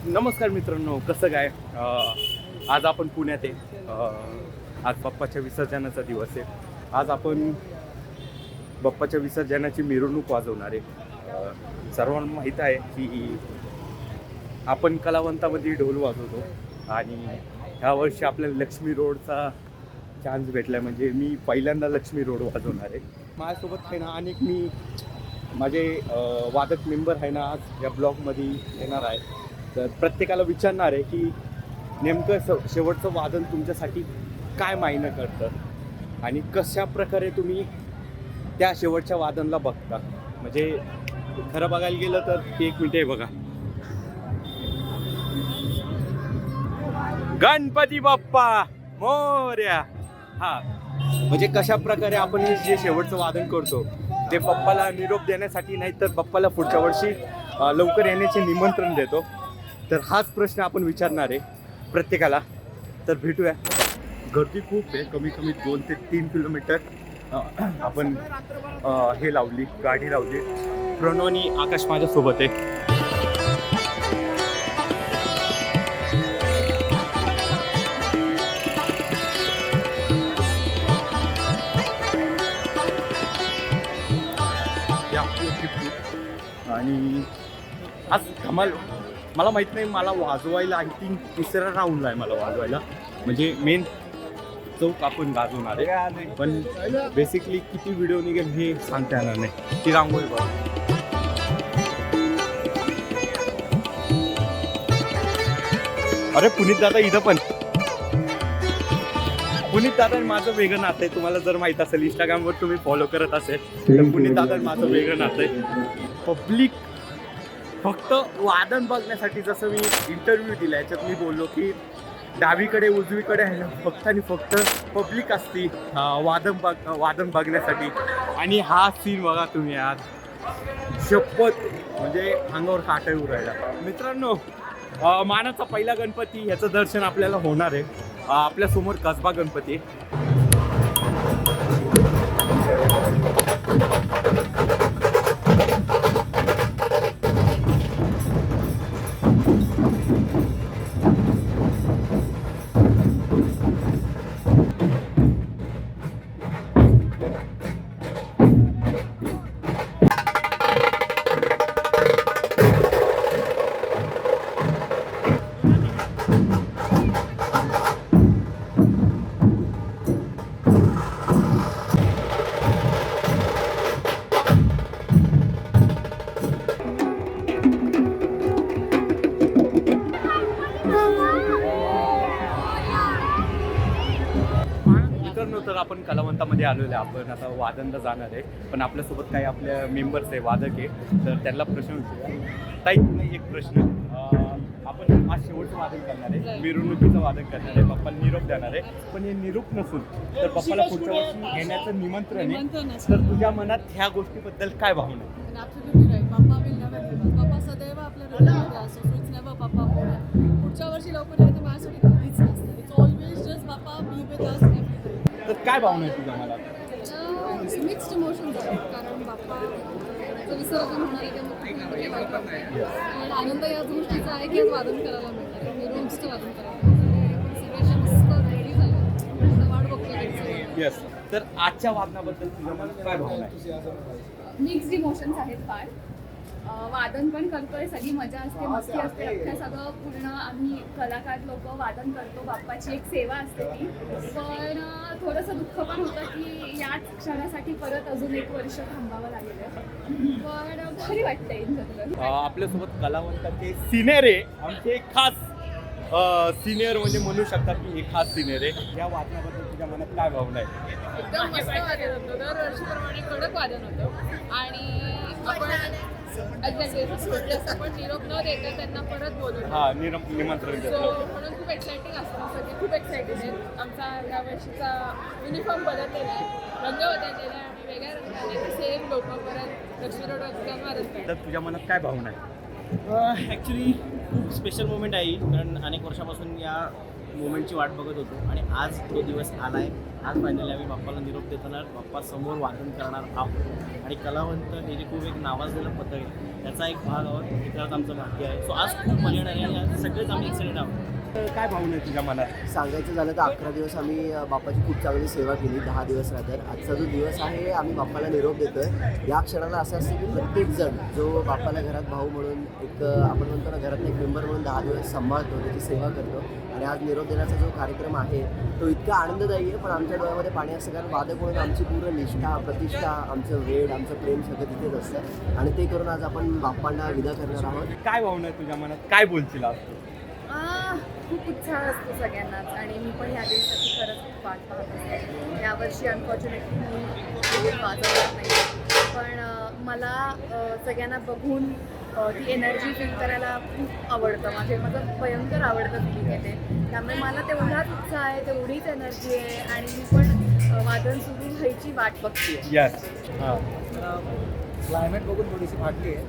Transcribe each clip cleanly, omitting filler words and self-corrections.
नमस्कार मित्रांनो, कसं काय? आज आपण पुण्यात आहे. आज बाप्पाच्या विसर्जनाचा दिवस आहे. आज आपण बाप्पाच्या विसर्जनाची मिरवणूक वाजवणार आहे. सर्वांना माहीत आहे की आपण कलावंतामध्ये ढोल वाजवतो आणि ह्या वर्षी आपल्याला लक्ष्मी रोडचा चान्स भेटला आहे. म्हणजे मी पहिल्यांदा लक्ष्मी रोड वाजवणार आहे. माझ्यासोबत आहे ना अनेक मी माझे वादक मेंबर आहे ना आज या ब्लॉगमध्ये येणार आहे. तर प्रत्येकाला विचारणार आहे की नेमकं शेवटचं वादन तुमच्यासाठी काय मायने करतं आणि कशा प्रकारे तुम्ही त्या शेवटच्या वादनला बघता. म्हणजे खरं बघायला गेलं तर एक मिनिट आहे बघा, गणपती बाप्पा मोरया. हा म्हणजे कशा प्रकारे आपण हे जे शेवटचं वादन करतो ते बाप्पाला निरोप देण्यासाठी, नाही तर बाप्पाला पुढच्या वर्षी लवकर येण्याचे निमंत्रण देतो. तर हाच प्रश्न आपण विचारणार आहे प्रत्येकाला. तर भेटूया. गर्दी खूप आहे, कमी कमी 2 ते 3 किलोमीटर आपण हे लावली, गाडी लावली. प्रणव आणि आकाश माझ्यासोबत आहे. आणि आज धमाल. मला माहीत नाही, मला वाजवायला आय थिंक तिसरा राऊंडला आहे मला वाजवायला. म्हणजे मेन चौक आपण गाजवणार आहे, पण बेसिकली किती व्हिडिओ निघेल हे सांगता येणार नाही. ती रांगोळी बघा. अरे पुनीत दादा इथं पण. पुनीत दादा माझं वेगळं नातं आहे. तुम्हाला जर माहीत असेल, इंस्टाग्रामवर तुम्ही फॉलो करत असेल तर पुनीत दादा माझं वेगळं नातं आहे. पब्लिक फक्त वादन बघण्यासाठी, जसं मी इंटरव्ह्यू दिला याच्यात मी बोललो की डावीकडे उजवीकडे आहे ना फक्त आणि फक्त पब्लिक असती वादन बघण्यासाठी. आणि हा सीन बघा तुम्ही आज, शपथ म्हणजे अंगावर काटा येऊ राहिला. मित्रांनो, मानाचा पहिला गणपती ह्याचं दर्शन आपल्याला होणार आहे. आपल्यासमोर कसबा गणपती तर आपण कलावंतामध्ये आलेलो आहे. आपण आता वादनला जाणार आहे, पण आपल्यासोबत काही आपल्या मेंबर्स आहे, वादक आहे. तर त्यांना प्रश्न विचारूया. ताई, एक प्रश्न. आपण आज शेवटचं वादन करणार आहे, मिरवणुकीचं वादन करणार आहे, बाप्पाला निरोप देणार आहे. पण हे निरोप नसून तर बाप्पाला पुढच्या वर्षी येण्याचं निमंत्रण आहे. तर तुझ्या मनात ह्या गोष्टीबद्दल काय भावना आहे? बाप्पा सदैव आपल्या हृदयामध्ये असतो. इट्स नेव्हर बाप्पा पुढच्या वर्षी लवकर येतं माझ्यासाठी कधीच नसतं. It's always just Bappa B with us every time. तर काय भावना आहे तुझ्या मला? मिक्स्ड इमोशन्स आहेत, कारण बाप्पाचं विसर्जन होणार आहे त्यामुळे वाईट वाटतं. आणि आनंद या दृष्टीचा आहे की वादन करायला मिळतं, मिरवणुकीचं वादन करायला मिळतं. सगळ्यांच्या मस्त रेडी झालं, वाट बघतो. येस. तर आजच्या वादनाबद्दल तुझ्या मनात काय भावना आहे? मिक्स्ड इमोशन्स आहेत फार. वादन पण करतोय, सगळी मजा असते, मस्ती असते. अख्ख्या सगळं पूर्ण आम्ही कलाकार लोक वादन करतो. बाप्पाची एक सेवा असते ती. पण थोडंसं दुःख पण होतं की याच क्षणासाठी परत अजून 1 वर्ष थांबावं लागेल. पण भारी वाटतंय इन जनरल. आपल्यासोबत कलावंताचे सिनियर आहे, आमचे खास सिनियर म्हणजे म्हणू शकतात की हे खास सिनियर आहे. या वादनाबद्दल तुझ्या मनात काय भावना आहे? एकदम मस्त वादन होतं, दरवर्षीप्रमाणे कडक वादन होतं. आणि आपण पण निरोप न देता त्यांना परत बोलवलं, निमंत्रण देतो. म्हणून खूप एक्साइटिंग असतं. सगळे खूप एक्साइटेड आहेत. आमचा या वर्षीचा युनिफॉर्म बदललेला आहे, रंग बदललेला आहे आणि वेगळ्या रंगाने सेम लोक परत लक्ष्मी रोड वादन. तर तुझ्या मनात काय भावना आहे? ॲक्च्युली खूप स्पेशल मोमेंट आहे, कारण अनेक वर्षापासून या मोमेंटची वाट बघत होतो आणि आज तो दिवस आला आहे. आज फायनली आम्ही बाप्पाला निरोप देताना बाप्पासमोर वादन करणार आहोत. आणि कलावंत हे जे खूप एक नावाजलेलं पथक आहे त्याचा एक भाग आहोत, हे खरंच आमचं भाग्य आहे. सो आज खूप मजा येणार आहे आणि आज सगळेच आम्ही एक्साइटेड आहोत. काय भावना आहे तुझ्या मनात? सांगायचं झालं तर 11 दिवस आम्ही बाप्पाची खूप चांगली सेवा केली, 10 दिवस राहतात. आजचा जो दिवस आहे आम्ही बाप्पाला निरोप देतोय. या क्षणाला असं असतं की प्रत्येकजण जो बाप्पाला घरात भाऊ म्हणून एक आपण म्हणतो ना घरात एक मेंबर म्हणून 10 दिवस सांभाळतो, त्याची सेवा करतो. आणि आज निरोप देण्याचा जो कार्यक्रम आहे तो इतका आनंददायी आहे, पण आमच्या डोळ्यामध्ये पाणी असतं कारण वादक म्हणून आमची पूर्ण निष्ठा, प्रतिष्ठा, आमचं वेळ, आमचं प्रेम सगळं तिथेच असतं. आणि ते करून आज आपण बाप्पांना विदा करणार आहोत. काय भावना आहे तुझ्या मनात? काय बोलशील आज? खूप उत्साह असतो सगळ्यांनाच आणि मी पण ह्या दिवसाची खरंच खूप वाट पाहत असते. यावर्षी अनफॉर्च्युनेटली मी वाजवत नाही, पण मला सगळ्यांना बघून ती एनर्जी फील करायला खूप आवडतं. माझं भयंकर आवडतं फीलिंग येते, त्यामुळे मला तेवढाच उत्साह आहे, तेवढीच एनर्जी आहे आणि मी पण वादन सुरू व्हायची वाट बघते. यस. हां. क्लायमेट बघून थोडीशी फाटली आहे.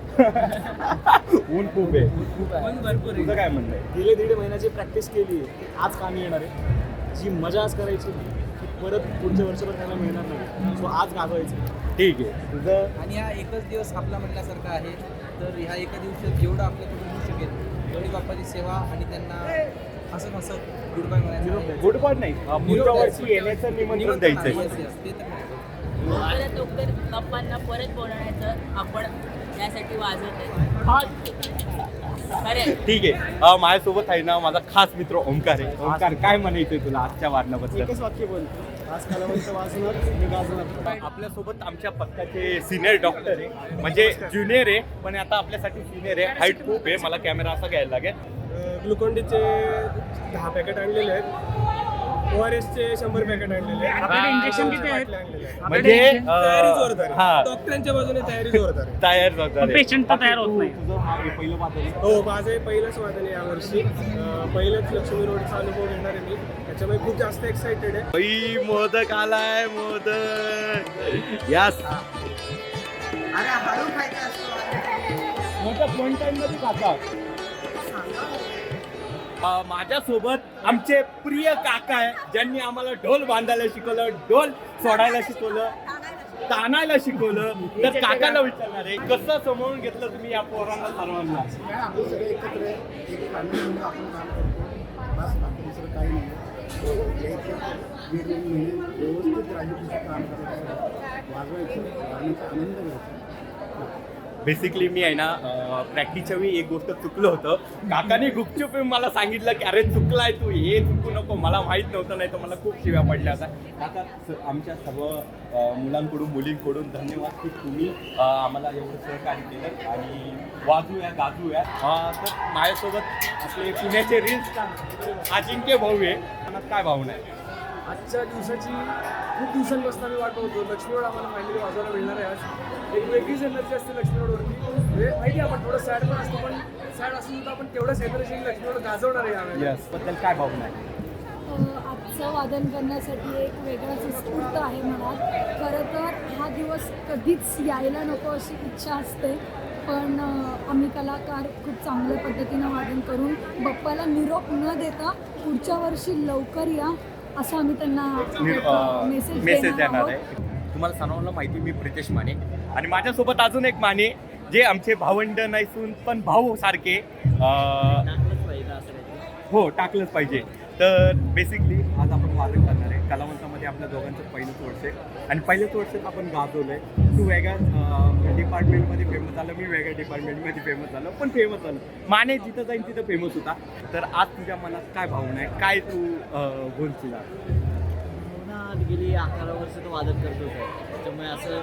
ऊन खूप आहे. खूप आहे. पण भरपूर आहे. तुझं काय म्हणणं आहे? गेले 1.5 महिन्याची प्रॅक्टिस केली की आज कामी येणार आहे. जी मजा आज करायची ती परत पुढच्या वर्षभर त्याला मिळणार नाही. सो आज गाजवायचं. ठीक आहे. तुझं आणि हा एकच दिवस आपला म्हणण्यासारखा आहे. तर ह्या एका दिवसात जेवढं आपल्याकडून होऊ शकेल तेवढी बाप्पाची सेवा आणि त्यांना हसत हसत गुड बाय म्हणायचं. गुड बॉय नाही, पुढच्या वर्षी येण्याचं निमंत्रण द्यायचं आहे. Yes, yes, ते तर नाही. लवकरात लवकर बाप्पांना परत बोलवण्याचं आपण यासाठी वाजवत आहे. ठीक आहे. माझ्यासोबत आहे ना माझा खास मित्र ओंकार आहे. ओंकार, काय म्हणायचंय तुला आजच्या वाढण्याबद्दल? एकच वाक्य बोलतो, आज कलावंत वाजणार मी गाजवणार. आपल्यासोबत आमच्या पथकाचे सिनियर डॉक्टर आहे, म्हणजे ज्युनियर आहे पण आता आपल्यासाठी सिनियर आहे. हाईट खूप आहे. मला कॅमेरा असा घ्यायला लागेल. ग्लुकॉनडीचे 10 पॅकेट आणलेले आहेत. ORSचे 100 पॅकेट आणलेले आहेत. आपल्याकडे इंजेक्शन किती आहेत? म्हणजे तयारी जोरदार आहे. हा, डॉक्टरांच्या बाजूने तयारी जोरदार आहे. तयार झालं. पेशंट तर तयार होत नाही. तुझं हे पहिलं वादन आहे? हो, माझं हे पहिलंच वादन आहे यावर्षी. पहिलंच लक्ष्मी रोडचा अनुभव घेणार आहे मी, त्याच्यामुळे खूप जास्त एक्साइटेड आहे. बाई, मोदक आलाय, मोदक. यास, मोदक वन टाइम मध्ये खातात. माझ्यासोबत आमचे प्रिय काका आहे, ज्यांनी आम्हाला ढोल बांधायला शिकवलं, ढोल सोडायला शिकवलं, ताणायला शिकवलं. तर काकाला विचारणार आहे, कसं समजून घेतलं तुम्ही या पोरांना सर्वांना? आपण सगळे एकत्र आहे, एक फॅमिली म्हणून आपण काम करतो. बस बाकी दुसरं काही नाही. वेगवेगळे महिने व्यवस्थित राजकीय काम करायचं, वाजवायचं, गाण्याचा आनंद घ्यायचा. बेसिकली मी आहे ना प्रॅक्टिसच्या वेळी एक गोष्ट चुकलं होतं. काकाने गुपचूप मला सांगितलं की अरे चुकलाय तू, हे चुकू नको. मला माहीत नव्हतं, नाही तर मला खूप शिव्या पडल्या होत्या. काका, आमच्या सर्व मुलांकडून मुलींकडून धन्यवाद की तुम्ही आम्हाला एवढं सहकार्य केलं आणि वाजूया गाजूया. तर माझ्यासोबत आपले पुण्याचे रील्स अजिंक्य भाऊ आहे. मनात काय भावना आहे? आजच्या दिवसाची खूप दिवसांपासून आम्ही वाट बघतो. लक्ष्मी रोड आम्हाला फायनली वाजवायला मिळणार आहे. आज एक वेगळीच एनर्जी असते लक्ष्मी रोडवरती. म्हणजे माहिती आपण थोडं सॅड पण असतो, पण सॅड असून सुद्धा आपण तेवढंच एनर्जी लक्ष्मी रोड गाजवणार आहे यावेळेला. यस, बद्दल काय भावना आहे? आजचं वादन करण्यासाठी एक वेगळाच उत्स्फूर्त आहे मनात. खरं तर हा दिवस कधीच यायला नको अशी इच्छा असते, पण आम्ही कलाकार खूप चांगल्या पद्धतीनं वादन करून बाप्पाला निरोप न देता पुढच्या वर्षी लवकर या असं आम्ही त्यांना मेसेज देणार आहे. तुम्हाला सर्वांना माहिती, मी प्रितेश माने आणि माझ्यासोबत अजून एक माने, जे आमचे भावंड नसून पण भाऊ सारखे. टाकलंच पाहिजे असं काहीतरी. हो, टाकलंच पाहिजे. तर बेसिकली आज आपण वादन करणार आहे. कलावंतामध्ये आपल्या दोघांचं पहिलंच वर्ष आहे आणि पहिल्याच वर्षात आपण गाजवलं आहे. तू वेगळ्या डिपार्टमेंटमध्ये फेमस झालं, मी वेगळ्या डिपार्टमेंटमध्ये फेमस झालो, पण फेमस झालं. माने जिथं जाईन तिथं फेमस होता. तर आज तुझ्या मनात काय भावना आहे? काय तू बोलशील? आज गेली 11 वर्ष तो वादन करतोच आहे, त्याच्यामुळे असं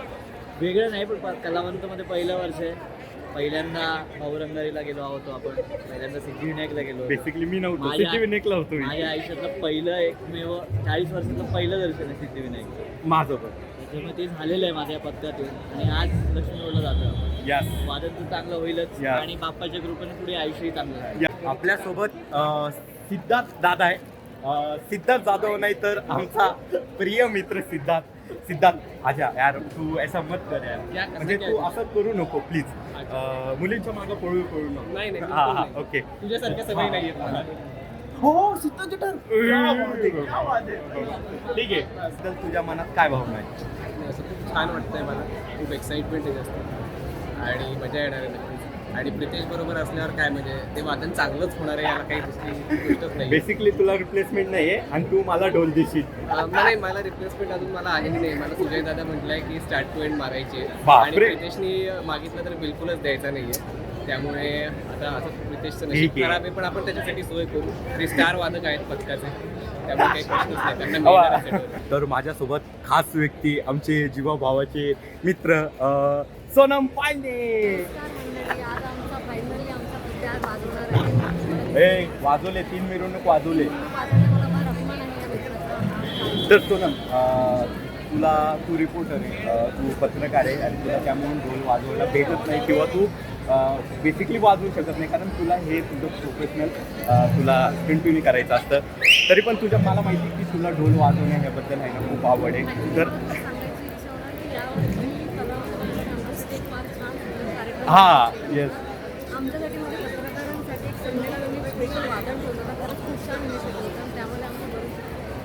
वेगळं नाही. पण कलावंतमध्ये पहिलं वर्ष आहे. पहिल्यांदा भाऊरंगारीला गेलो आहोत आपण, पहिल्यांदा सिद्धिविनायकला गेलो. बेसिकली मी नव्हतो, सिद्धिविनायकला होतो. माझ्या आयुष्यातलं पहिलं एकमेव 40 वर्षातलं पहिलं दर्शन आहे सिद्धिविनायक. माझं पण. त्याच्यामुळे ते झालेलं आहे माझ्या पथकातून आणि आज लक्ष्मी रोडला जातो आपण. यस. वादन तर चांगलं होईलच Yes. आणि बाप्पाच्या कृपेने पुढे आयुष्यही चांगलं आहे. आपल्यासोबत सिद्धार्थ दादा आहे. सिद्धार्थ जाधव नाही तर आमचा प्रिय मित्र सिद्धार्थ आजा यार, तू ऐसा मत कर यार. म्हणजे तू असं करू नको प्लीज. मुलींच्या मागं पळू नको. नाही नाही, हा बिलकुल हा, नाही. ओके. तुझ्यासारख्या सवयी नाही आहेत मला. हो, सिद्धार्थ जटर. ठीक आहे. सिद्धार्थ, तुझ्या मनात काय भावना आहे? असं खूप छान वाटतंय मला. खूप एक्साइटमेंट आहे जास्त आणि मजा येणार आहे नक्कीच. आणि प्रितेश बरोबर असल्यावर काय म्हणजे ते वादन चांगलंच होणार आहे, याला काही दुसरी गोष्टच नाही. बेसिकली तुला रिप्लेसमेंट नाहीये आणि तू मला ढोल देशील. नाही, मला रिप्लेसमेंट अजून मला आहे की नाही. मला सुजय दादा म्हटलंय की स्टार्ट टू एंड मारायचे बापरे. आणि प्रितेशनी मागितलं तर बिलकुलच द्यायचा नाहीये. त्यामुळे आता असं प्रितेशचं नशीब ठीक आहे. खराब आहे, पण आपण त्याच्यासाठी सोय करू. ते स्टार वादक आहेत पथकाचे, त्यामुळे काही प्रश्नच नाही, त्यांना मिळणारच आहे डोळे. तर माझ्यासोबत खास व्यक्ती, आमचे जीवा भावाचे मित्र सोनम पांडे. आज आमचा फायनली आमचा विचार वाजवणार आहे. ए वाजवले 3 मिरवणूक वाजवले. वाजवण्याचा मला अभिमान आहे या मित्राचा. तर सोनम तू रिपोर्टर आहे, तू पत्रकार आहे आणि तुला त्यामुळे ढोल वाजवायला भेटत नाही किंवा तू बेसिकली वाजवू शकत नाही कारण तुला हे तुझं प्रोफेशनल तुला कंटिन्यू करायचं असतं. तरी पण मला माहिती की तुला ढोल वाजवण्या ह्याबद्दल आहे ना खूप आवड आहे. तर मला सांगायची इच्छा होणार की यावर्षी कला आमचा स्टेज फार छान कार्यक्रम हां येस आमच्यासाठी म्हणजे पत्रकारांसाठी एक संडेला मी स्पेशल वादन ठेवलं होतं. खरंच खूप छान इनिशिएटिव्ह होतं आणि त्यामुळे आमचं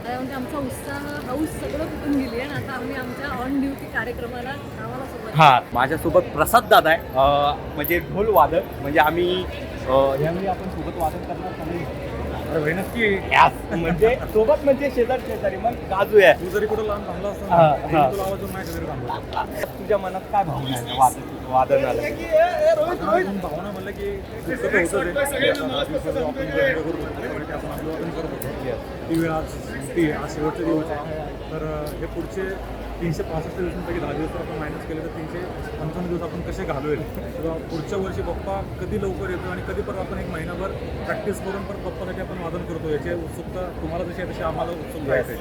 म्हणजे आमचा उत्साह हाऊस सगळं कुठून गेली आहे आणि आता आम्ही आमच्या ऑन ड्युटी कार्यक्रमाला आम्हाला सोबत हां माझ्यासोबत प्रसाद दादा आहे, म्हणजे ढोल वादक. म्हणजे आम्ही ह्यावेळी आपण सोबत वादन करणार नाही. नक्की म्हणजे सोबत म्हणजे शेजारी मग गाजू आहे. तू जरी कुठं लांब थांबला असता हा, ना, हा. तुला आवाज येऊन माझ्या घरी थांबला. तुझ्या मनात काय भावना आहे वादनाला? भावना म्हणलं की पुस्तकं होतं ते. दहा दिवसाचं आपण जे हे करतो, त्याच्यामुळे ते आपण आपलं वादन करत होतो. ती वेळ आज शेवटचे दिवस आहे. तर हे पुढचे 365 दिवसांपैकी 10 दिवस जर आपण मायनस केले तर 355 दिवस आपण कसे घालवेल किंवा पुढच्या वर्षी बाप्पा कधी लवकर येतो आणि कधी परत आपण एक महिनाभर प्रॅक्टिस करून परत बाप्पासाठी आपण वादन करतो. याची उत्सुकता तुम्हाला जशी आहे तशी आम्हाला उत्सुकता आहे.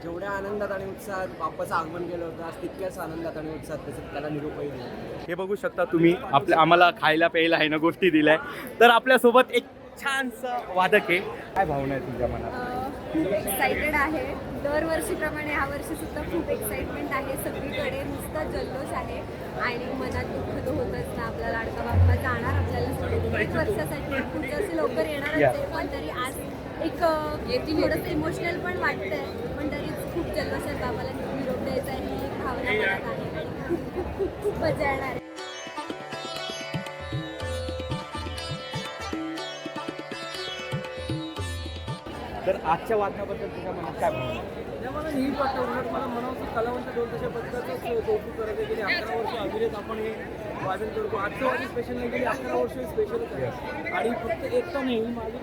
जेवढ्या आनंदात आणि उत्साहात बाप्पाचं आगमन केलं होतं आज तितक्याच आनंदात आणि उत्साहात त्याला निरोपही दिला. हे बघू शकता तुम्ही आम्हाला खायला प्यायला आहे ना गोष्टी दिल्या. तर आपल्यासोबत एक छानसं वादक आहे. काय भावना आहे तुझ्या मनात? खूप एक्सायटेड आहे. दरवर्षीप्रमाणे ह्यावर्षी सुद्धा खूप एक्साइटमेंट आहे. सगळीकडे नुसता जल्लोष आहे आणि मनात दुःख तर होतच ना. आपला लाडका बाप्पा जाणार आपल्याला एक वर्षासाठी, पुढच्या वर्षी लवकर येणारच आहे. पण तरी आज एक थोडंसं इमोशनल पण वाटतंय, पण तरीच खूप जल्लोष आहे. बाबाला निरोप द्यायचा आहे ही एक भावना मनात आहे आणि खूप खूप खूप खूप मजा येणार आहे. तर आजच्या वादनाबद्दल तुझ्या मनात काय भावना? मला नेहमी वाटतं उलट मला म्हणावं की कलावंत ढोल तशा पद्धतीचं कौतुक करायचं. गेली 11 वर्ष अभिनेत आपण हे वादन करतो. आजचं वादन स्पेशल नाही, गेली 11 वर्ष स्पेशलच आहे. आणि फक्त एकटा नाही, माझी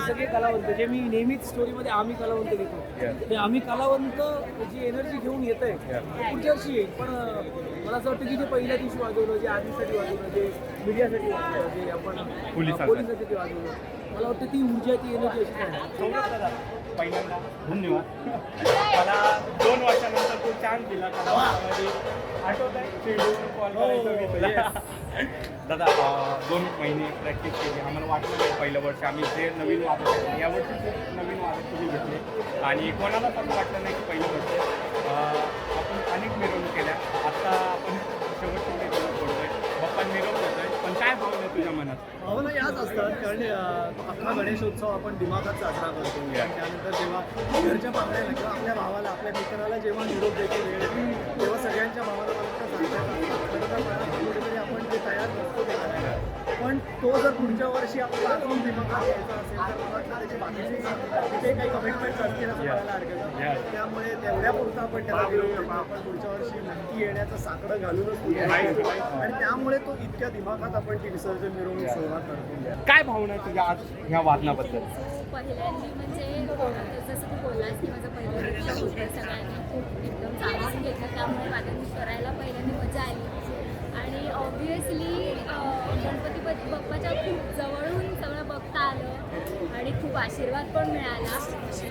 सगळे कलावंत जे मी नेहमीच स्टोरीमध्ये आम्ही कलावंत लिहितो, ते आम्ही कलावंत जी एनर्जी घेऊन येत आहे पुढच्या वर्षी येईल. पण मला असं वाटतं की जे पहिल्या दिवशी वाजवलं, जे आर्मीसाठी वाजवलं, जे मीडियासाठी वाजवलं, जे आपण पोलिसांसाठी वाजवलं, मला वाटतं ती ऊर्जा, ती एनर्जी अशीच आहे. पहिल्यांदा धन्यवाद. मला 2 वर्षानंतर तू चान्स दिला. आठवत आहे कॉल करायचं मी तुला. दादा 2 महिने प्रॅक्टिस केली. आम्हाला वाटलं नाही पहिलं वर्ष आम्ही जे नवीन वादक आहे यावर्षी खूप नवीन वादक तुम्ही घेतले आणि कोणालाच असं वाटलं नाही की पहिलं वर्ष आपण अनेक मिरवणूक केल्या. आत्ता आपण शेवटच्या मिरवणूक करतोय, बाप्पा मिरवून येतोय. पण काय भावना आहे तुझ्या मनात? भावना याच असतात कारण अख्खा गणेशोत्सव आपण दिमागात साजरा करतो. आणि त्यानंतर जेव्हा घरच्या पाहुण्याला किंवा आपल्या भावाला, आपल्या मित्राला जेव्हा निरोप द्यायची वेळ येते तेव्हा सगळ्यांच्या भावाला कुठेतरी आपण जे तयार नसतो ते करायला. पण तो जर पुढच्या वर्षी आपल्याला अजून दिमागात यायचा असेल तर मला वाटतं त्याची बाकीची तिथे काही कमिटमेंट असतील असं म्हणायला हरकत नाही. त्यामुळे तेवढ्यापुरतं आपण त्याला विरोध आपण पुढच्या वर्षी नक्की येण्याचं साकडं घालूनच पुढे जायचं. आणि त्यामुळे तो इतक्या दिमागात आपण ती विसर्जन मिरवणूक सुरुवात करतो. काय भावना आहे तुझ्या आज ह्या वादनाबद्दल? पहिल्यांदा म्हणजे जसं तू बोललास की माझं पहिलं वर्ष होतं, सगळ्यांनी खूप एकदम चालून घेतलं, त्यामुळे वादन करायला पहिल्यांदा मजा आली. आणि ऑब्व्हियसली गणपती बाप्पाच्या खूप जवळून सगळं बघता आलं आणि खूप आशीर्वाद पण मिळाला. सो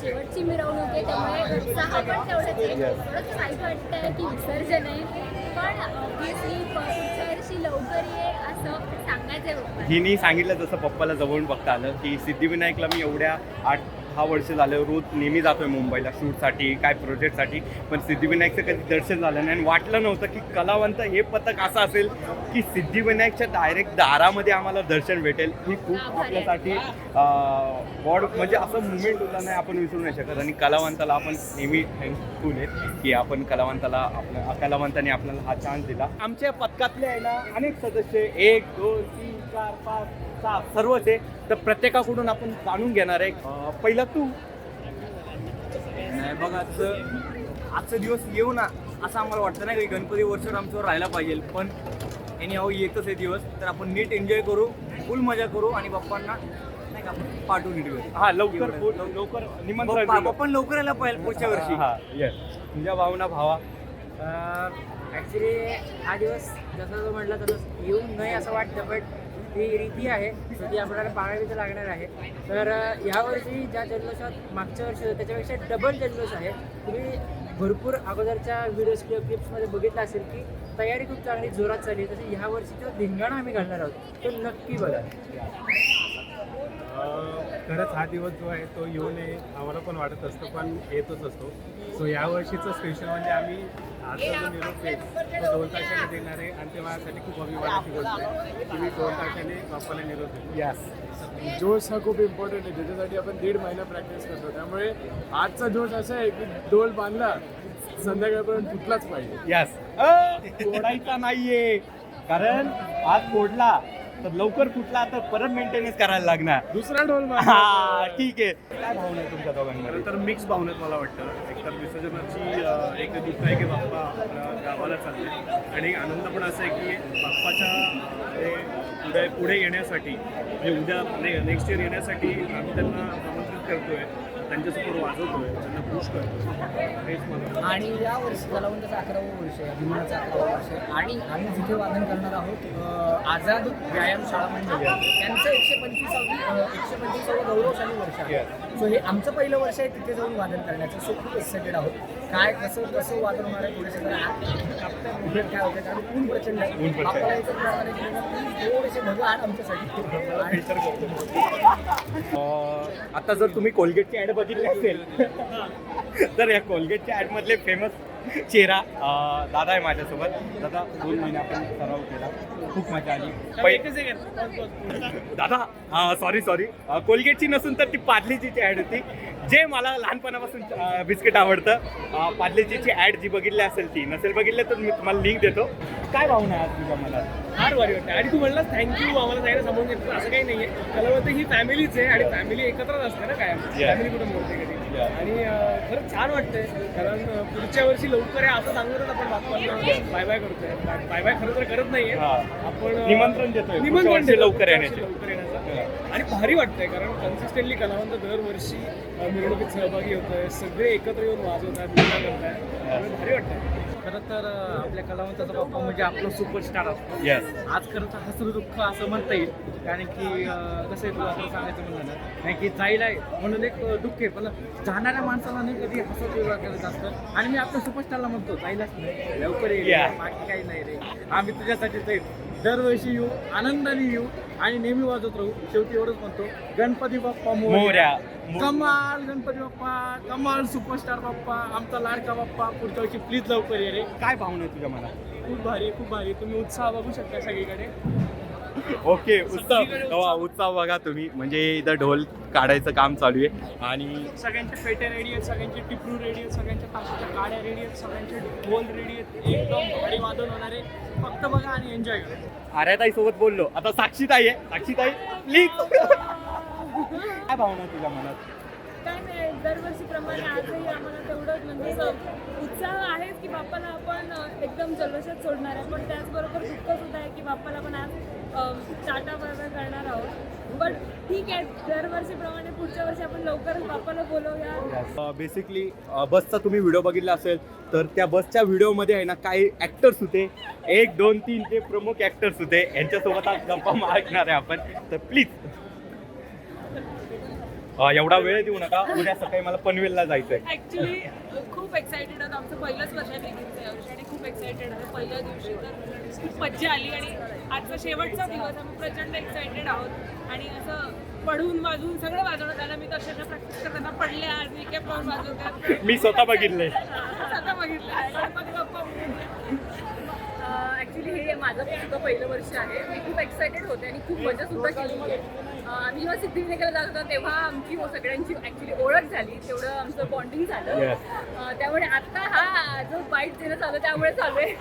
शेवटची मिरवणूक आहे त्यामुळे उत्साह पण तेवढंच आहे. थोडंच वाईट वाटतं आहे की विसर्जन आहे, पण ऑब्व्हियसली पुढच्या वर्षी लवकर ये असं सांगायचं आहे बाप्पा. हिने सांगितलं जसं पप्पाला जवळून बघता आलं की सिद्धिविनायकला मी एवढ्या 6 वर्ष झालं रोज नेहमी जातोय मुंबईला शूटसाठी काय प्रोजेक्टसाठी, पण सिद्धिविनायकचं कधी दर्शन झालं नाही आणि वाटलं नव्हतं की कलावंत हे पथक असं असेल की सिद्धिविनायकच्या डायरेक्ट दारामध्ये आम्हाला दर्शन भेटेल. ही खूप आपल्यासाठी गॉड म्हणजे असं मुवमेंट होता नाही, आपण विसरू नाही शकत. आणि कलावंताला आपण नेहमी थँकफुल आहे की आपण कलावंताने आपल्याला हा चान्स दिला. आमच्या पथकातले आहे ना अनेक सदस्य 1 2 3 4 5 6 सर्वच आहे, तर प्रत्येकाकडून आपण जाणून घेणार आहे. पहिला तू नाही बघ, आजचा दिवस येऊ ना असं आम्हाला वाटतं नाही की गणपती वर्षभर आमच्यावर राहायला पाहिजे, पण एनी हाऊ येतच आहे दिवस, तर आपण नीट एन्जॉय करू, फुल मजा करू आणि बाप्पांना नाही का आपण पाठवून देऊ. हा लवकर निमंत्रण दिलं. बाप्पा लवकर यायला पाहिजे पुढच्या वर्षी. हा येस. तुझ्या भावना भावा? ॲक्च्युली हा दिवस जसं जो म्हटलं तसं येऊ नये असं वाटतं, बट ती रीती आहे, तर ती आपल्याला पाळावी तर लागणार आहे. तर ह्यावर्षी ज्या जल्लोषात मागच्या वर्षी होतं त्याच्यापेक्षा डबल जल्लोष आहे. तुम्ही भरपूर अगोदरच्या व्हिडिओज किंवा क्लिप्समध्ये बघितलं असेल की तयारी खूप चांगली जोरात चालली, तशी ह्या वर्षीचा धिंगाणा आम्ही घालणार आहोत, तो नक्की बघा. खरंच हा दिवस जो आहे तो येऊ नये आम्हाला पण वाटत असतं, पण येतच असतो. सो यावर्षीचं स्पेशल म्हणजे आम्ही आजचा जो निरोप आहे तो 2 तासाने देणार आहे, आणि ते माझ्यासाठी खूप अभिमानाची गोष्ट आहे की मी 2 तासाने बाप्पाला निरोप देतो. यस. जोश हा खूप इम्पॉर्टंट आहे, त्याच्यासाठी आपण 1.5 महिना प्रॅक्टिस करतो. त्यामुळे आजचा जोश असा आहे की डोल बांधला संध्याकाळपर्यंत तुटलाच पाहिजे. यस. फोडायचा नाहीये, कारण आज फोडला तर लवकर कुठला तर परत मेंटेनन्स करायला लागणार. दुसरा डोल हा ठीक आहे. काय भावना आहे तुमच्या दोघांमध्ये? खरं तर मिक्स भावनेत मला वाटतं. एकतर विसर्जनाची एक दुःख आहे की बाप्पा आपल्या गावाला चालले, आणि एक आनंद पण असा आहे की बाप्पाच्या पुढे येण्यासाठी म्हणजे उद्या नेक्स्ट इयर येण्यासाठी आम्ही त्यांना आमंत्रित करतोय, त्यांच्यासमोर वाजवतोय, त्यांना खुश करतो. हेच मला. आणि या वर्षी कलावंताचं 11वं वर्ष आहे, अभिमानाचं 11वं वर्ष आहे, आणि आम्ही जिथे वादन करणार आहोत आझाद व्यायाम शाळा मंडळ, त्यांचं 125वं गौरवशाली वर्ष आहे. सो हे आमचं पहिलं वर्ष आहे तिथे जाऊन वादन करण्याचं. सो खूप एक्सायटेड आहोत. काय कसं वादन होणार आहे थोडेसे काय होतं, आणि ऊन प्रचंड आहे. आपल्याला याचं प्रमाणे थोडेसे भगवान आमच्यासाठी. आता जर तुम्ही कोलगेटची ॲड बघितली असेल तर या कोलगेटच्या ॲडमधले फेमस चेहरा दादा आहे माझ्यासोबत. दादा 2 महिने आपण सराव केला, खूप मजा आली. दादा सॉरी कोलगेटची नसून तर ती पार्लेजीची ॲड होती, जे मला लहानपणापासून बिस्किट आवडतं. पार्लेजीची ॲड जी बघितली असेल, ती नसेल बघितलं तर मी तुम्हाला लिंक देतो. काय भावना आहे आज तुझ्या मनात? फार भारी वाटतं. आणि तू म्हणलास थँक्यू आम्हाला जायला समोर घेतलं, असं काही नाही आहे. कलावंत ही फॅमिलीच आहे, आणि फॅमिली एकत्रच असते ना काय, फॅमिली कुठं मोडते कधी. आणि खरंच छान वाटतंय, कारण पुढच्या वर्षी लवकर आहे असं सांगूनच आपण बाप्पांना बाय बाय करतोय. बाय बाय खरं तर करत नाहीये, आपण निमंत्रण देतोय लवकर येण्याचं. आणि भारी वाटतंय, कारण कन्सिस्टंटली कलावंत दरवर्षी मिरवणुकीत सहभागी होतोय, सगळे एकत्र येऊन वाजवतात, मजा करताय, भारी वाटतंय. खरं तर आपल्या कलावंताचा बाप्पा म्हणजे आपलं सुपरस्टार असतो. येस. आज खरं तर हसरू दुःख असं म्हणता येईल, कारण की कसं आहे तुला आता सांगायचं म्हणलं ना, नाही की जायला आहे म्हणून एक दुःख आहे, पण जाणाऱ्या माणसाला नाही कधी हसत वेगळं करत असतं. आणि मी आपल्या सुपरस्टारला म्हणतो जायलाच नाही, लवकर येईल, बाकी काही नाही रे, आम्ही तुझ्यासाठीच येईल, दरवर्षी येऊ, आनंदाने येऊ आणि नेहमी वाजत राहू. शेवटी एवढंच म्हणतो, गणपती बाप्पा मोरया. कमाल गणपती बाप्पा, कमाल सुपरस्टार बाप्पा, आमचा लाडका बाप्पा, पुढच्या वर्षी प्लीज लवकर ये रे. काय भावना आहे तुझ्या मनात? खूप भारी, खूप भारी. तुम्ही उत्साह बघू शकता सगळीकडे. ओके. उत्साह बघा तुम्ही, म्हणजे इथं ढोल काढायचं काम चालू आहे, आणि सगळ्यांचे पेटे रेडी आहेत, सगळ्यांचे टिपरू रेडी आहेत, सगळ्यांच्या ताशाच्या काड्या रेडी आहेत, सगळ्यांचे ढोल रेडी आहेत, एकदम भारी वादन होणार आहे. फक्त बघा आणि एन्जॉय करा. आर्याताई सोबत बोललो, आता साक्षीताई आहे. साक्षीताई प्लीज. काय भावना तुझ्या मनात? काय नाही, दरवर्षीप्रमाणे आजही आम्हाला तेवढंच म्हणजे असं उत्साह आहेच की बाप्पाला आपण एकदम जल्लोषात सोडणार आहे, पण त्याचबरोबर दुःख सुद्धा आहे की बाप्पाला पण आज टाटा बाय करणार आहोत. बट ठीक आहे, दरवर्षीप्रमाणे पुढच्या वर्षी आपण लवकरच बाप्पाला बोलवूया. बेसिकली बसचा तुम्ही व्हिडिओ बघितला असेल तर त्या बसच्या व्हिडिओमध्ये आहे ना काही ॲक्टर्स होते, 1 2 3 ते प्रमुख ॲक्टर्स होते, यांच्यासोबत आज गप्पा मारणार आहे आपण. तर प्लीज एवढा वेळ देऊ नका, उद्या सकाळी मला पनवेलला जायचंय. ऍक्च्युली खूप एक्सायटेड आहोत. आमचं पहिलंच वर्ष आहे निघायचं यावर्षी आणि खूप एक्सायटेड आहे. पहिल्या दिवशी तर खूप मज्जा आली आणि आजचा शेवटचा दिवस आम्ही प्रचंड एक्सायटेड आहोत आणि असं पडून वाजून सगळं वाजवण्यात आलं. मी तशाच्या प्रॅक्टिस करताना पडले आज मी काय पाहून वाजवतात मी स्वतः बघितलंय. स्वतः बघितलं गणपती बाप्पा. ॲक्च्युली हे माझं सुद्धा पहिलं वर्ष आहे. मी खूप एक्सायटेड होते आणि खूप मजा सुद्धा केली आहे. आम्ही जेव्हा सिद्धिविनायकला जात होतो तेव्हा आमची सगळ्यांची ॲक्च्युली ओळख झाली, तेवढं आमचं बॉन्डिंग झालं. त्यामुळे आता हा जो बाईट देणं चालू त्यामुळे चालू आहे.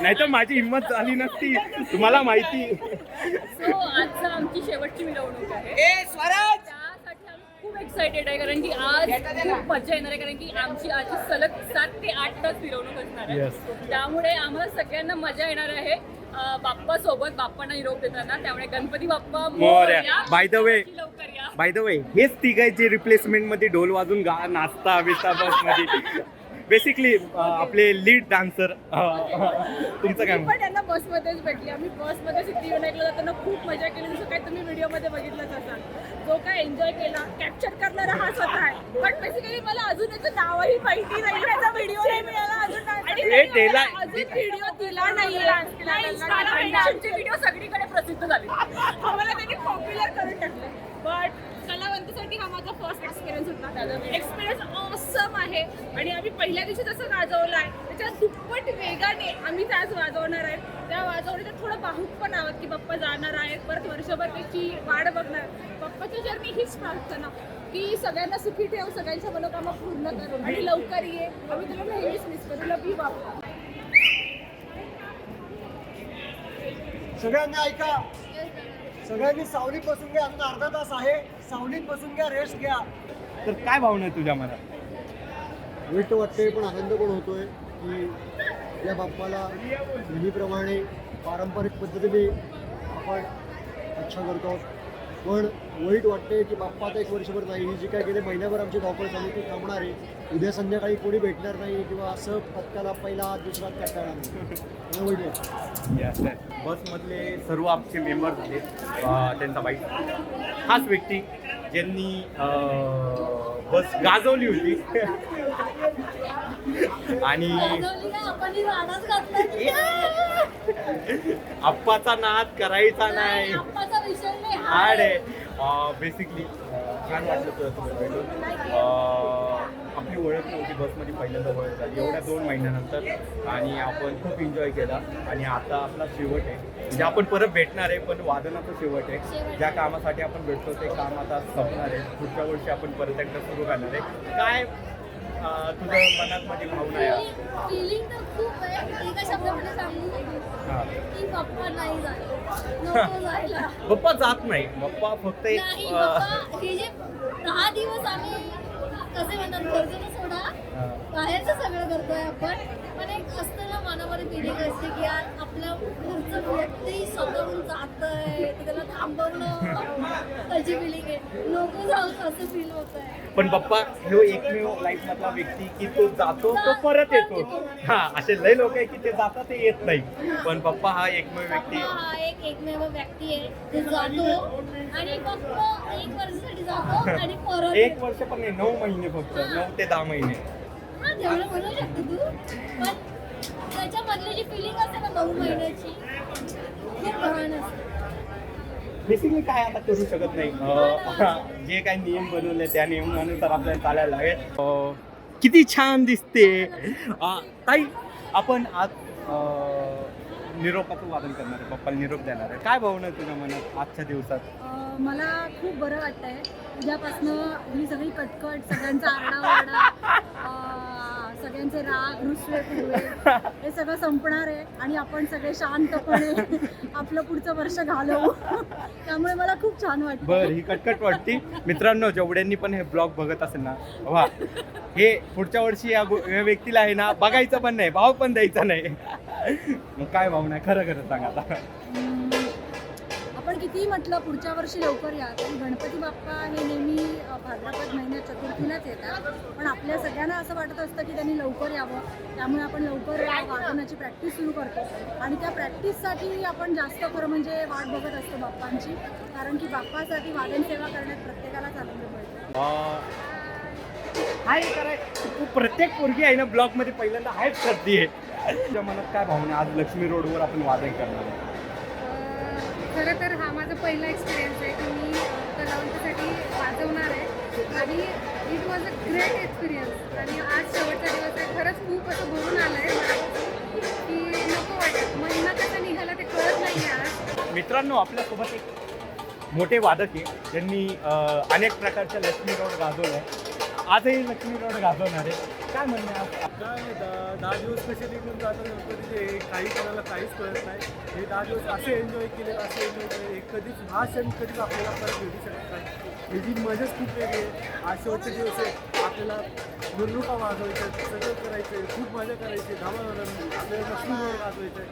नाहीतर माझी हिंमत झाली नसती, तुम्हाला माहिती. सो आजचा आमची शेवटची मिरवणूक आहे. त्यासाठी आम्ही खूप एक्सायटेड आहे कारण की आज खूप मजा येणार आहे कारण की आमची आजची सलग 7 ते 8 तास मिरवणूक असणार आहे. त्यामुळे आम्हाला सगळ्यांना मजा येणार आहे बाप्पा सोबत, बाप्पांना निरोप देताना. त्यामुळे Ganpati Bappa Morya. By the way, लवकर या. बाय द वे, हेच तिघांचे रिप्लेसमेंट मध्ये ढोल वाजून नाचता बिस्ता बस मध्ये. बेसिकली आपले लीड डान्सर. तुमचं काय पण त्यांना बसमध्येच भेटली. आम्ही बसमध्ये सिद्धिविनायकला जाताना खूप मजा केली, जसं काही तुम्ही व्हिडिओमध्ये बघितलंच असाल. जो काय एन्जॉय केला कॅप्चर करणारा हा स्वतः आहे. पण बेसिकली मला अजून याचं नावही माहिती नाही, त्याचा व्हिडिओ नाही मिळाला अजून. अजून व्हिडिओ दिला नाहीये. आमचे व्हिडिओ सगळीकडे प्रसिद्ध झाले. आम्हाला त्यांनी पॉप्युलर करून टाकलं. बट कलावंतासाठी हा माझा फर्स्ट एक्सपिरियन्स होता. एक्सपिरियन्स ऑसम आहे आणि आम्ही पहिल्या दिवशी जसं गाजवलं आहे त्याच्या दुप्पट वेगाने आम्ही त्याच वाजवणार आहे. त्या वाजवण्याचं थोडं बाहूक पण आहोत की बाप्पा जाणार आहेत, परत वर्षभर त्याची वाढ बघणार. बाप्पाची जर्नी हीच प्रार्थना की सगळ्यांना सुखी ठेव, सगळ्यांच्या मनोकामना पूर्ण करू आणि लवकर ये. आम्ही तुला नेहमीच मिस करू. लव यू बाप्पा. सगळ्यांनी ऐका, सगळ्यांनी सावलीत बसून घ्या. अजून अर्धा तास आहे, सावलीत बसून घ्या, रेस्ट घ्या. तर काय भावना आहे तुझ्या मनात? वाईट वाटते पण आनंद पण होतोय की या बाप्पाला नेहमीप्रमाणे पारंपरिक पद्धतीने आपण अच्छा करतो. पण वाईट वाटते की बाप्पा आता 1 वर्षभर नाही. ही जी काय गेले महिन्याभर आमची धावपळ झाली ती थांबणार आहे. उद्या संध्याकाळी कोणी भेटणार नाही किंवा असं पत्त्याला पहिला दुसरा कॅटाळा नाही. वाईट वाटतं. बसमधले सर्व आमचे मेंबर झाले. त्यांचा बाईक हाच व्यक्ती ज्यांनी बस गाजवली होती. आणि आप्पाचा नाद करायचा नाही. हाड आहे. बेसिकली छान वाटलं तुझ्यासोबत भेटून. आपली ओळख नव्हती, बसमध्ये पहिल्यांदा ओळख झाली एवढ्या 2 महिन्यानंतर आणि आपण खूप एन्जॉय केला. आणि आता आपला शेवट आहे, म्हणजे आपण परत भेटणार आहे पण वादनाचं शेवट आहे. ज्या कामासाठी आपण भेटतो ते काम आता संपणार आहे. पुढच्या वर्षी आपण परत एकदा सुरू करणार आहे. काय तुझ्या मनात मध्ये भावना आहे? फिलिंग तर खूप आहे. एका शब्दामध्ये सांगू की बाप्पा नाही जायला. बाप्पा जात नाही. बाप्पा फक्त एक नाही बाप्पा, हे जे 10 दिवस आम्ही कसे म्हणतात गरजेचं सोडा बाहेरचं सगळं करतोय आपण, पण एक असतं ना मनामध्ये फिलिंग असते की यार आपल्या घरचं व्यक्ती स्वतःहून जात आहे, त्याला थांबवणं त्याची फिलिंग आहे. नको जाऊ असं फील होत आहे. पण बाप्पा हे एकमेव लाईफ मधला व्यक्ती की तो जातो तो परत येतो. हा, असे लय लोक आहे की ते जातात ते येत नाही, पण बाप्पा हा एकमेव व्यक्ती. हा एकमेव व्यक्ती आहे ते जातो आणि फक्त 1 वर्षासाठी जातो आणि परत 1 वर्ष पण नाही, 9 महिने फक्त, 9 ते 10 महिने. हा तेवढं म्हणू शकतो तू, पण त्याच्यामधली जी फिलिंग असते ना 9 महिन्याची खूप लहान असते. बेसिकली काय आता करू शकत नाही. जे काही नियम बनवले त्या नियमानुसार आपल्याला चालायला लागेल. किती छान दिसते ताई. आपण आज निरोपाचं वादन करणार आहे, बाप्पाला निरोप देणार आहे. काय भावना तुझ्या मनात आजच्या दिवसात? मला खूप बरं वाटतंय. उद्यापासनं ही सगळी कटकट, सगळ्यांचा आरडाओरडा, सगळ्यांचे राग रुसवे फुगवे हे सगळं संपणार आहे आणि आपण सगळे शांतपणे आपलं पुढचं वर्ष घालवू. त्यामुळे मला खूप छान वाटतं. बरं, ही कटकट वाटते. मित्रांनो, जेवढ्यांनी पण हे ब्लॉग बघत असेल ना, वा हे पुढच्या वर्षी या व्यक्तीला आहे ना बघायचं पण नाही, भाव पण द्यायचा नाही. मग काय भावना आहे खरं खरं सांग आता. आपण किती म्हटलं पुढच्या वर्षी लवकर या, तरी गणपती बाप्पा हे नेहमी भाद्रपद महिन्यात चतुर्थीलाच येतात. पण आपल्या सगळ्यांना असं वाटत असतं की त्यांनी लवकर यावं, त्यामुळे आपण लवकर वादनाची प्रॅक्टिस सुरू करतो. आणि त्या प्रॅक्टिससाठी आपण जास्त खरं म्हणजे वाट बघत असतो बाप्पांची, कारण की बाप्पासाठी वादन सेवा करण्यात प्रत्येकालाच आनंद मिळतो. हाय कराय प्रत्येक पोरगी आहे ना ब्लॉगमध्ये पहिल्यांदा हायच करते. तुझ्या मनात काय भावना आज लक्ष्मी रोडवर आपण वादन करणार आहे? खरं तर हा माझा पहिला एक्सपिरियन्स आहे की मी कलावंतासाठी वाजवणार आहे आणि it was a great experience. आणि आज शेवटचा दिवस आहे, खरंच खूप असं भरून आलं आहे मला की नको वाटत, महिना कसा निघाला ते कळत नाही आज. मित्रांनो, आपल्यासोबत एक मोठे वादक आहे, त्यांनी अनेक प्रकारच्या लक्ष्मी रोड गाजवल्या. आजही लक्ष्मी रोड गाजवणार आहे. काय म्हणणे आज? काय 10 दिवस कसे निघून जातात गणपतीचे काही कोणाला काहीच कळत नाही. हे 10 दिवस असे एन्जॉय केले, असे एन्जॉय केले, हे कधीच हा क्षण कधीच आपल्याला परत भेटू शकत नाही. ह्याची मजाच खूप वेगळी आहे. आज शेवटचे दिवस आहे, आपल्याला मिरवणुका वाजवायच्या, सगळं करायचं आहे, खूप मजा करायची, धावा आपल्याला लक्ष्मी रोड गाजवायचं आहे.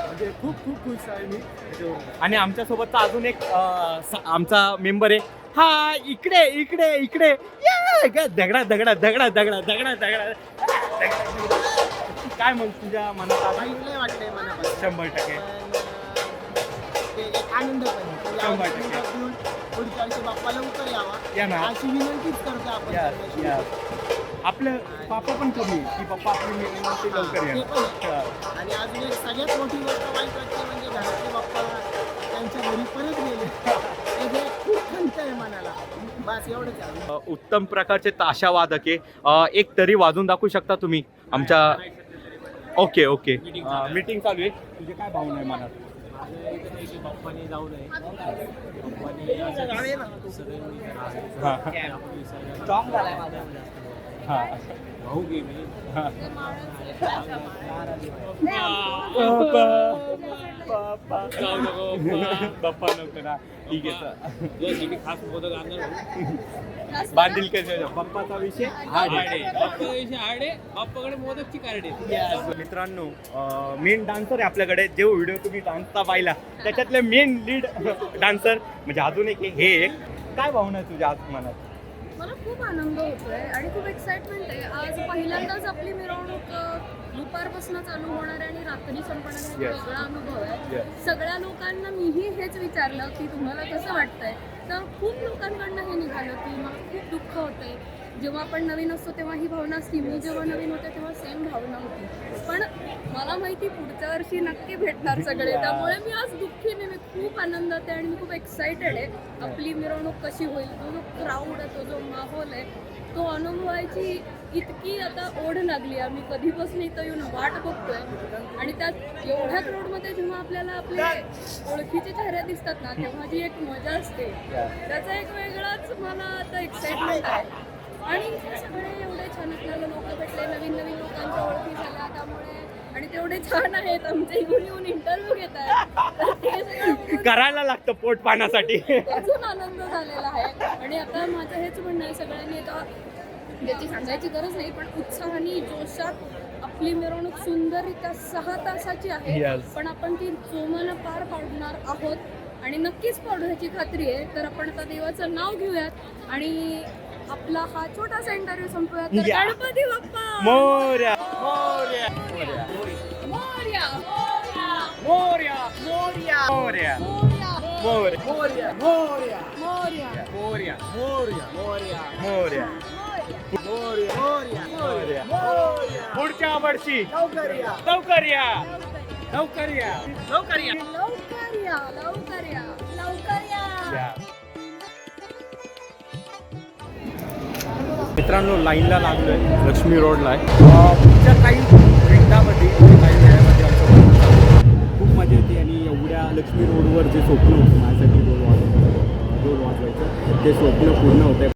म्हणजे खूप खूप खुश आहे मी त्याच्यावर. आणि आमच्यासोबतचा अजून एक आमचा मेंबर आहे. हा इकडे इकडे इकडे दगडा दगडा दगडा दगडा दगडा दगडा. काय मग तुझ्या मनात आज? नाही वाटतंय मनापासून 100% एक आनंद पण आहे. 100%. पुढच्या वर्षी बाप्पा लवकर यावा या ना. अशी विनंतीच करतो आपण सर्वांशी. आपलं पापा पण कमी की पप्पा आपली मेहनत लवकर ते या. पण आहे. आणि अजून एक सगळ्यात मोठी गोष्ट वाईट वाटते म्हणजे घरातले बाप्पा त्यांच्या घरी परत गेले. हे खूप खंत आहे मनाला. बस एवढंच आहे. उत्तम प्रकारचे ताशा वादक आहे. एक तरी वाजून दाखवू शकता तुम्ही आमच्या? ओके ओके, मीटिंग चालू आहे. तुझे काय भावना आहे मनात? बाप्पाने जाऊ नये, स्ट्रॉंग झालाय माझा भाऊ घे मी. बाप्पा नको ना. ठीक आहे, खास मोदक आणणार. बांधील कसे बाप्पाचा विषय बाप्पाकडे मोदकची कार्ड आहे. मित्रांनो, मेन डान्सर आहे आपल्याकडे. जे व्हिडिओ तुम्ही डान्सचा पाहिला त्याच्यातले मेन लीड डान्सर म्हणजे अजून एक हे एक. काय भावना आहे तुझ्या आज मनात? मला खूप आनंद होतोय आणि खूप एक्साइटमेंट आहे. आज पहिल्यांदाच आपली मिरवणूक दुपारपासून चालू होणार आहे आणि रात्री संपणार आहे. वेगळा अनुभव आहे. सगळ्या लोकांना मीही हेच विचारलं की तुम्हाला कसं वाटतंय, तर खूप लोकांकडनं हे निघालं की मला खूप दुःख होतंय. जेव्हा आपण नवीन असतो तेव्हा ही भावना असते, मी जेव्हा नवीन होते तेव्हा सेम भावना होती. पण मला माहिती पुढच्या वर्षी नक्की भेटणार सगळे, त्यामुळे मी आज दुःखी नाही. मी खूप आनंदात आहे आणि मी खूप एक्सायटेड आहे. आपली मिरवणूक कशी होईल, तो जो क्राऊड आहे, तो जो माहोल आहे, तो अनुभवायची इतकी आता ओढ लागली. आम्ही कधीपासून इथं येऊन वाट बघतोय आणि त्यात एवढ्या क्राऊडमध्ये जेव्हा आपल्याला आपले ओळखीचे चेहरे दिसतात ना, तेव्हा जी एक मजा असते, त्याचा एक वेगळाच मला आता एक्साइटमेंट आहे. आणि हे सगळे एवढे छान आपल्याला लोक भेटले, नवीन नवीन लोकांच्या ओळखी झाल्या, त्यामुळे आणि तेवढे छान आहेत, आमच्या इकडून येऊन इंटरव्ह्यू घेत आहेत, करायला लागतं पोट पाण्यासाठी. अजून आनंद झालेला आहे. आणि आता माझं हेच म्हणणं आहे, सगळ्यांनी आता ज्याची सांगायची गरज नाही, पण उत्साहाने जोशात आपली मिरवणूक सुंदररित्या 6 तासाची आहे, पण आपण ती जोमानं पार पाडणार आहोत आणि नक्कीच पाडू ह्याची खात्री आहे. तर आपण आता देवाचं नाव घेऊयात आणि आपला हा छोटासा इंटरव्ह्यू संपूयात. तर गणपती बाप्पा मोरया मोरया मोरया मोरया मोरया मोरया मोरया मोरया मोरया मोरया मोरया मोरया मोरया पुढच्या वर्षी लवकर या. लवकर या लवकर या लवकर या. लवकर या लवकर या लवकर या. मित्रांनो, लाईनला लागलोय, लक्ष्मी रोडला आहे. पुढच्या काही मिनिटामध्ये काही वेळामध्ये आमचं खूप मजा येते. आणि एवढ्या लक्ष्मी रोडवर जे स्वप्न होतं माझ्यासाठी रोड वाजवायचं, ते स्वप्न पूर्ण होतं.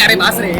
अरे बास रे